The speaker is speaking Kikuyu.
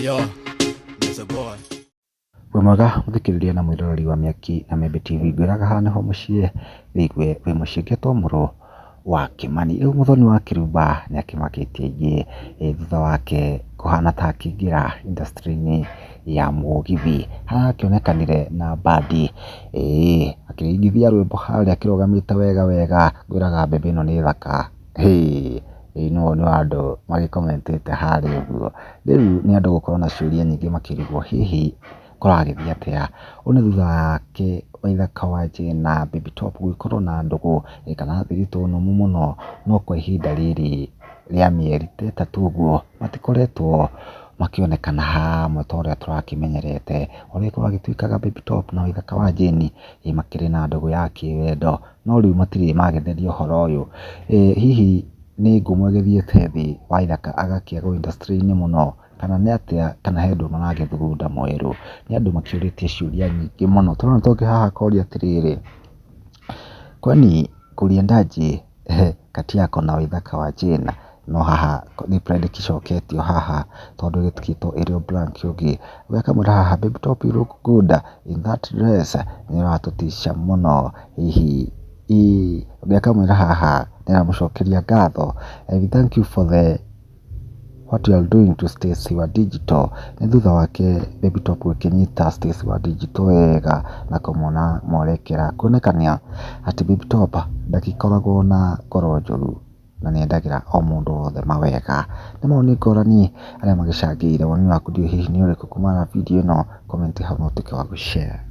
Yo, there's a boy. We mwega muthikiriria na mwiroreri wa Miaki na Membe TV ngwiraga haha niho mucii wigwe wi mucii ngetwo Murũ wa Kimani. Riu Muthoni wa Kirumba ni akimakitie aingi thutha wake kuhana ta akĩingĩra industry-inĩ ya mũgithi. Haha akĩonekanire na bandi akĩringithia rwĩmbo harĩa akĩrũgamĩte wega wega. Ngwĩraga mbembe ĩno nĩ thaka. No nĩ andũ magĩkomentĩte harĩa ũguo. Rĩu nĩ andũ gũkorwo na ciũria nyingĩ makĩrigwo hihi kũragĩthiĩ atĩa. Ũyũ nĩ thutha wake Waithaka wa Jane Baby Top gũgĩkorwo na ndũgũ kana thiritũ nũmu mũno, no kwa ihinda rĩrĩ rĩa mĩeri ta ĩtatũ ũguo matikoretwo makĩonekana hamwe ta ũrĩa tũrakĩmenyerete. Ũrĩa kwagĩtuĩkaga Baby Top na Waithaka wa Jane makĩrĩ na ndũgũ ya kĩwendo, no rĩu matirĩ magetheria ũhoro ũyũ. Hihi nĩ ngũ mwagĩthiĩte thĩ Waithaka agakĩagwo industry-inĩ mũno, kana nĩ atĩa, kana he ũndũ maragĩthugunda mwerũ? Nĩ andũ makĩũrĩtie ciũria nyingĩ mũno. Tũrona tũngĩ haha koria atĩrĩrĩ, kwani Kuriendaji kati yako na Waithaka wa Jane? No haha reply ndĩkĩcoketio haha tondũ gĩtikĩtwo ĩrĩ o blank. Ũngĩ ũgĩakamwĩra haha Baby Top you look good in that dress, nĩ ũratũtica mũno. Hihi ũgĩakamwĩra haha nĩaramũcokeria ngatho, thank you for the what you are doing to Stacy wa Digital. Nĩ thutha wake Baby Top gũkĩnyita Stacy wa Digital wega na kũmwona mwerekera, kuonekania atĩ Baby Top ndagĩkoragwo na ngoro njũru na nĩ endagĩra o mũndũ wothe mawega. Nĩ mawoni ngũrani arĩa magĩcangĩire. Woni waku hihi nĩ ũrĩkũ kumana na video ĩno? Comment hau na ũtuĩke wa gũshare.